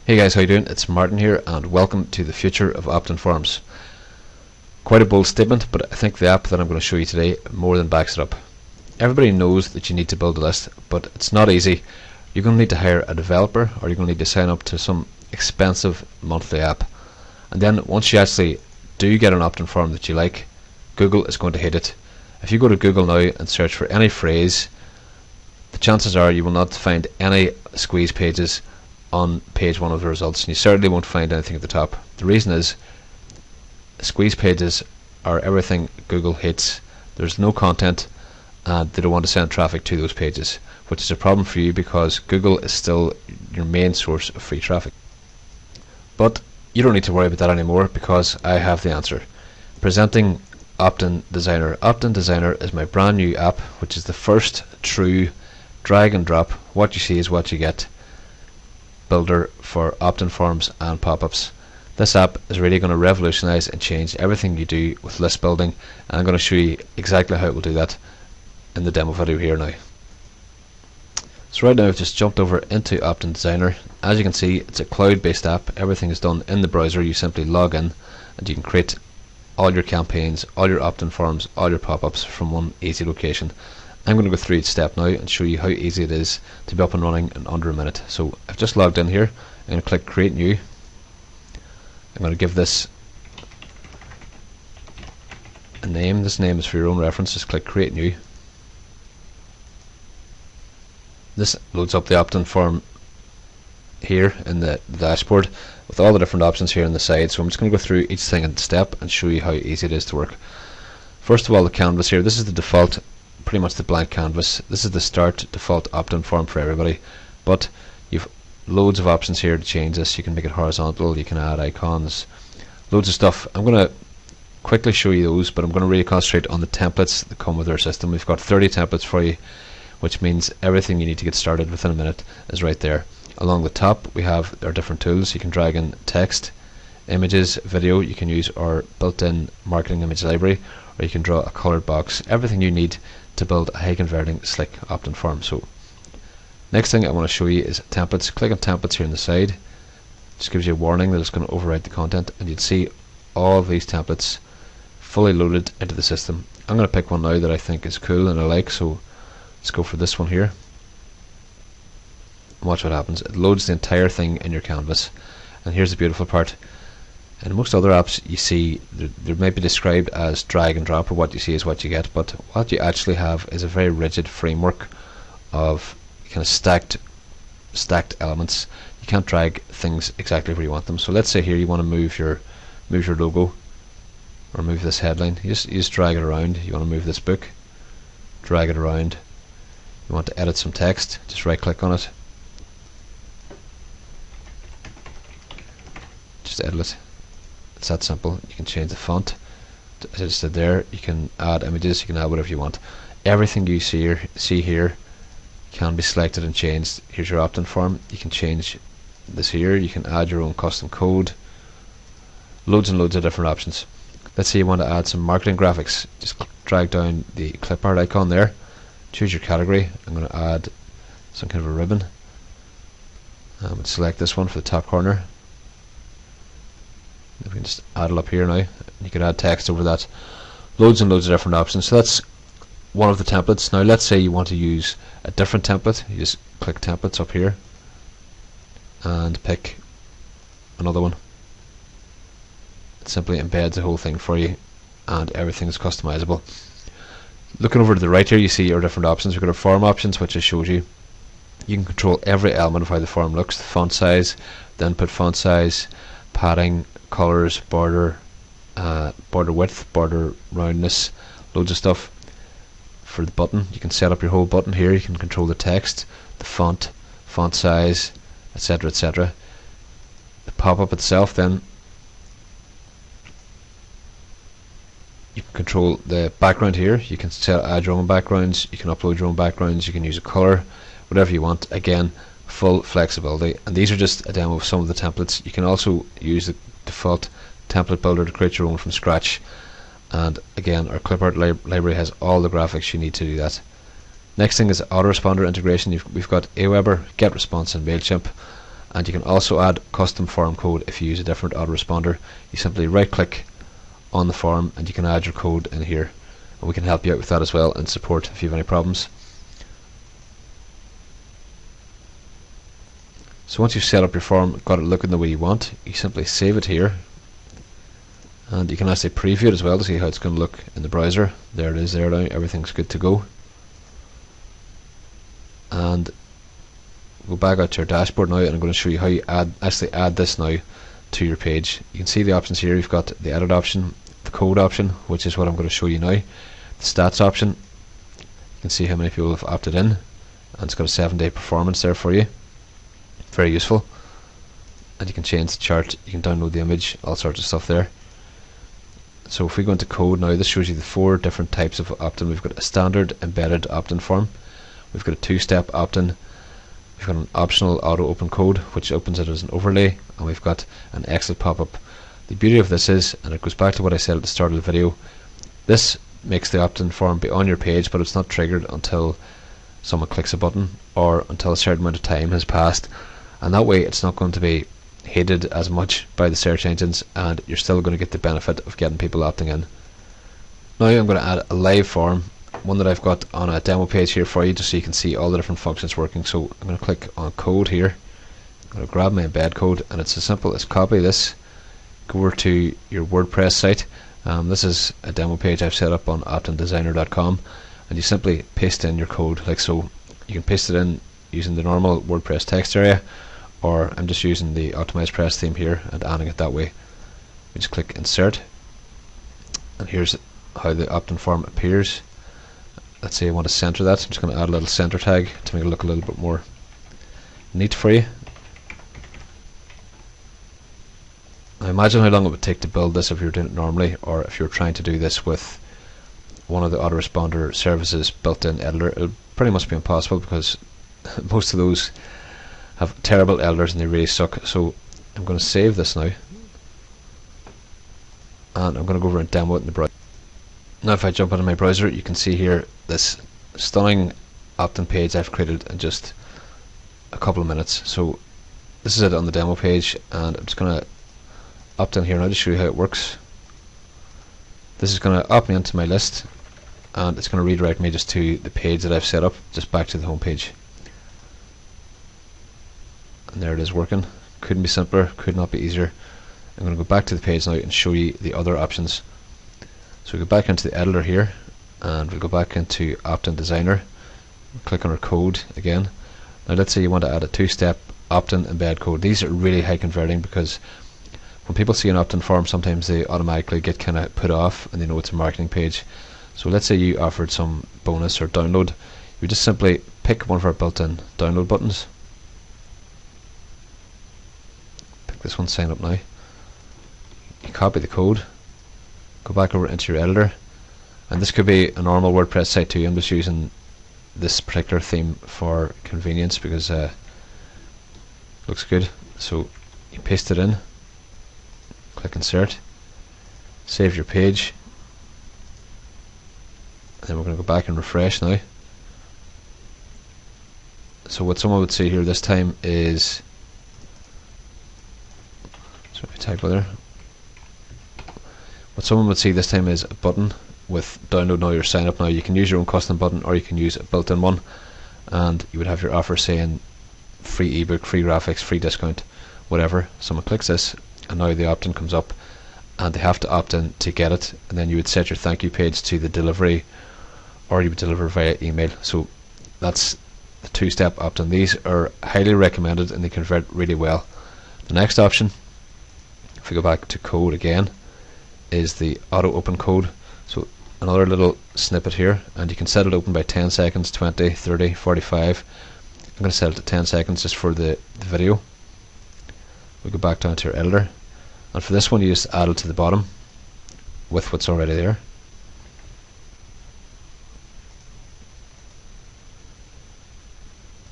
Hey guys, how you doing? It's Martin here and welcome to the future of opt-in forms. Quite a bold statement, but I think the app that I'm going to show you today more than backs it up. Everybody knows that you need to build a list, but it's not easy. You're going to need to hire a developer, or you're going to need to sign up to some expensive monthly app. And then once you actually do get an opt-in form that you like, Google is going to hate it. If you go to Google now and search for any phrase, the chances are you will not find any squeeze pages on page 1 of the results, and you certainly won't find anything at the top. The reason is squeeze pages are everything Google hates. There's no content and they don't want to send traffic to those pages, which is a problem for you because Google is still your main source of free traffic. But you don't need to worry about that anymore because I have the answer. Presenting optindesinger. optindesinger is my brand new app, which is the first true drag and drop, what you see is what you get builder for opt-in forms and pop-ups. This app is really going to revolutionize and change everything you do with list building, and I'm going to show you exactly how it will do that in the demo video here now. So right now I've just jumped over into optindesinger. As you can see, it's a cloud-based app. Everything is done in the browser. You simply log in and you can create all your campaigns, all your opt-in forms, all your pop-ups from one easy location. I'm going to go through each step now and show you how easy it is to be up and running in under a minute. So I've just logged in here. I'm going to click create new. I'm going to give this a name. This name is for your own reference. Just click create new. This loads up the opt-in form here in the dashboard with all the different options here on the side. So I'm just going to go through each thing in step and show you how easy it is to work. First of all, the canvas here. This is the default, pretty much the blank canvas. This is the start default opt-in form for everybody, but you've loads of options here to change this. You can make it horizontal, you can add icons, loads of stuff. I'm going to quickly show you those, but I'm going to really concentrate on the templates that come with our system. We've got 30 templates for you, which means everything you need to get started within a minute is right there. Along the top we have our different tools. You can drag in text, images, video. You can use our built-in marketing image library, or you can draw a colored box. Everything you need to build a high converting slick opt-in form. So next thing I want to show you is templates. Click on templates here on the side. Just gives you a warning that it's going to overwrite the content, and you'd see all of these templates fully loaded into the system. I'm going to pick one now that I think is cool and I like, so let's go for this one here. Watch what happens. It loads the entire thing in your canvas, and here's the beautiful part. In most other apps you see they might be described as drag and drop, or what you see is what you get, but what you actually have is a very rigid framework of kind of stacked elements. You can't drag things exactly where you want them. So let's say here you want to move your logo, or move this headline. You just drag it around. You want to move this book, drag it around. You want to edit some text, just right click on it, just edit it. It's that simple. You can change the font, as I just did there. You can add images, you can add whatever you want. Everything you see here can be selected and changed. Here's your opt-in form. You can change this here. You can add your own custom code. Loads and loads of different options. Let's say you want to add some marketing graphics. Just drag down the clip art icon there. Choose your category. I'm going to add some kind of a ribbon. Select this one for the top corner. We can just add it up here now. You can add text over that. Loads and loads of different options. So that's one of the templates. Now let's say you want to use a different template. You just click templates up here and pick another one. It simply embeds the whole thing for you, and everything is customizable. Looking over to the right here, you see our different options. We've got our form options, which I showed you. You can control every element of how the form looks: the font size, the input font size, padding, colors, border width, border roundness, loads of stuff. For the button, you can set up your whole button here. You can control the text, the font size, etc., etc. The pop-up itself, then you can control the background here. You can add your own backgrounds, you can upload your own backgrounds, you can use a color, whatever you want. Again, full flexibility. And these are just a demo of some of the templates. You can also use the default template builder to create your own from scratch, and again our clipart library has all the graphics you need to do that. Next thing is autoresponder integration. We've got Aweber, GetResponse and MailChimp, and you can also add custom form code if you use a different autoresponder. You simply right click on the form and you can add your code in here, and we can help you out with that as well and support if you have any problems. So once you've set up your form, got it looking the way you want, you simply save it here, and you can actually preview it as well to see how it's going to look in the browser. There it is there now, everything's good to go. And go back out to your dashboard now, and I'm going to show you how you actually add this now to your page. You can see the options here. You've got the edit option, the code option, which is what I'm going to show you now, the stats option. You can see how many people have opted in, and it's got a 7-day performance there for you. Very useful. And you can change the chart, you can download the image, all sorts of stuff there. So if we go into code now, this shows you the 4 different types of opt-in. We've got a standard embedded opt-in form, we've got a 2-step opt-in, we've got an optional auto open code which opens it as an overlay, and we've got an exit pop-up. The beauty of this is, and it goes back to what I said at the start of the video, this makes the opt-in form be on your page, but it's not triggered until someone clicks a button or until a certain amount of time has passed, and that way it's not going to be hated as much by the search engines, and you're still going to get the benefit of getting people opting in. Now I'm going to add a live form, one that I've got on a demo page here for you, just so you can see all the different functions working. So I'm going to click on code here, I'm going to grab my embed code, and it's as simple as copy this, go over to your WordPress site. This is a demo page I've set up on optindesinger.com, and you simply paste in your code like so. You can paste it in using the normal WordPress text area, or I'm just using the optimized press theme here and adding it that way. We just click insert, and here's how the opt-in form appears. Let's say I want to center that, so I'm just going to add a little center tag to make it look a little bit more neat for you. Now imagine how long it would take to build this if you were doing it normally, or if you were trying to do this with one of the autoresponder services built-in editor. It would pretty much be impossible because most of those have terrible editors and they really suck. So I'm going to save this now, and I'm going to go over and demo it in the browser. Now if I jump into my browser, you can see here this stunning opt-in page I've created in just a couple of minutes. So this is it on the demo page, and I'm just going to opt in here now to show you how it works. This is going to opt me into my list, and it's going to redirect me just to the page that I've set up, just back to the home page. And there it is working. Couldn't be simpler, could not be easier. I'm going to go back to the page now and show you the other options. So we go back into the editor here, and we'll go back into optindesinger, click on our code again. Now let's say you want to add a 2-step opt-in embed code. These are really high converting because when people see an opt-in form, sometimes they automatically get kind of put off and they know it's a marketing page. So let's say you offered some bonus or download. You just simply pick one of our built-in download buttons. Pick this one, sign up now. You copy the code, go back over into your editor, and this could be a normal WordPress site too. I'm just using this particular theme for convenience because it looks good. So you paste it in, click insert, save your page, and then we're going to go back and refresh now. So what someone would see here this time is, sorry, typo there. What someone would see this time is a button with download now or sign up now. You can use your own custom button, or you can use a built-in one, and you would have your offer saying free ebook, free graphics, free discount, whatever. Someone clicks this, and now the opt-in comes up, and they have to opt in to get it, and then you would set your thank you page to the delivery, or you would deliver via email. So that's the 2-step opt-in. These are highly recommended and they convert really well. The next option, if we go back to code again, is the auto open code. So another little snippet here, and you can set it open by 10 seconds, 20, 30, 45. I'm going to set it to 10 seconds just for the video. We go back down to your editor, and for this one you just add it to the bottom with what's already there.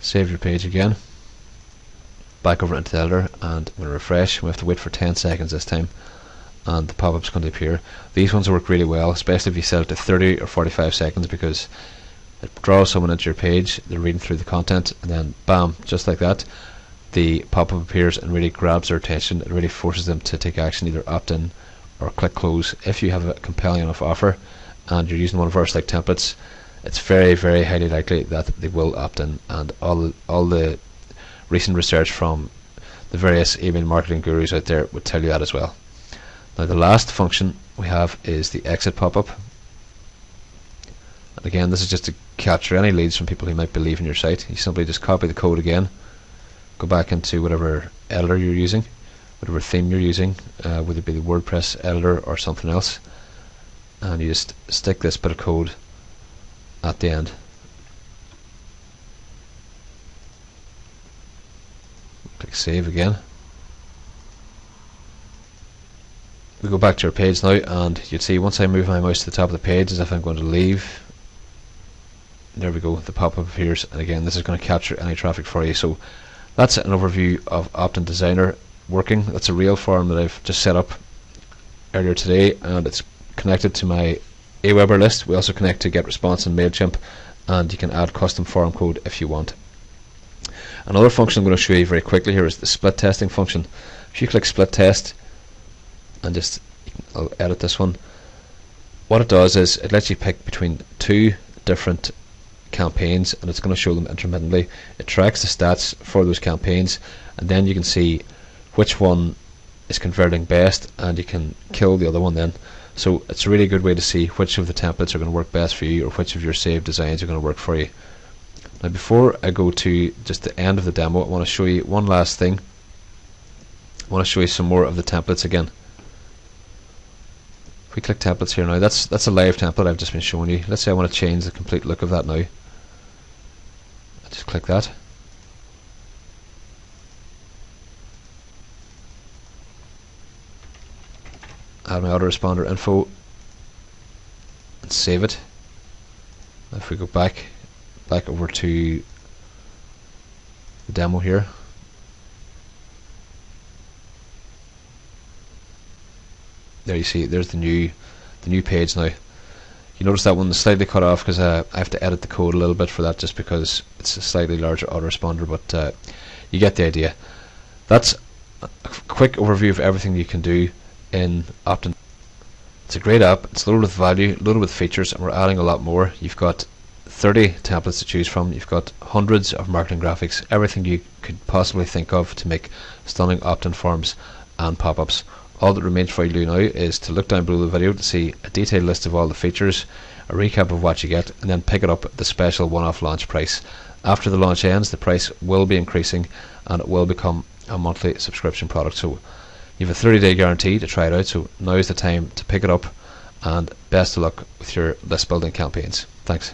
Save your page again, back over into the editor, and I'm going to refresh. We have to wait for 10 seconds this time, and the pop-up's going to appear. These ones work really well, especially if you set it to 30 or 45 seconds, because it draws someone into your page, they're reading through the content, and then bam, just like that, the pop-up appears and really grabs their attention. It really forces them to take action, either opt in or click close. If you have a compelling enough offer and you're using one of our Select templates, it's very, very highly likely that they will opt in, and all the recent research from the various email marketing gurus out there would tell you that as well. Now the last function we have is the exit pop-up. And again, this is just to capture any leads from people who might be leaving your site. You simply just copy the code again, go back into whatever editor you're using, whatever theme you're using, whether it be the WordPress editor or something else, and you just stick this bit of code at the end. Click save again. We go back to our page now, and you'd see once I move my mouse to the top of the page as if I'm going to leave, there we go, the pop-up appears, and again this is going to capture any traffic for you. So that's an overview of optindesinger working. That's a real form that I've just set up earlier today, and it's connected to my Aweber list. We also connect to GetResponse and MailChimp, and you can add custom form code if you want. Another function I'm going to show you very quickly here is the split testing function. If you click split test, and just I'll edit this one, what it does is it lets you pick between two different campaigns, and it's going to show them intermittently. It tracks the stats for those campaigns, and then you can see which one is converting best, and you can kill the other one then. So it's a really good way to see which of the templates are going to work best for you, or which of your saved designs are going to work for you. Now before I go to just the end of the demo, I want to show you one last thing. I want to show you some more of the templates again. If we click templates here now, that's a live template I've just been showing you. Let's say I want to change the complete look of that now. I just click that. Add my autoresponder info and save it. If we go back over to the demo here, there you see there's the new page now. You notice that one is slightly cut off because I have to edit the code a little bit for that, just because it's a slightly larger autoresponder, but you get the idea. That's a quick overview of everything you can do in Optin. It's a great app. It's loaded with value, loaded with features, and we're adding a lot more. You've got 30 templates to choose from. You've got hundreds of marketing graphics, everything you could possibly think of to make stunning opt-in forms and pop-ups. All that remains for you to do now is to look down below the video to see a detailed list of all the features, a recap of what you get, and then pick it up at the special one-off launch price. After the launch ends, the price will be increasing, and it will become a monthly subscription product. So you have a 30-day guarantee to try it out, so now is the time to pick it up, and best of luck with your list building campaigns. Thanks.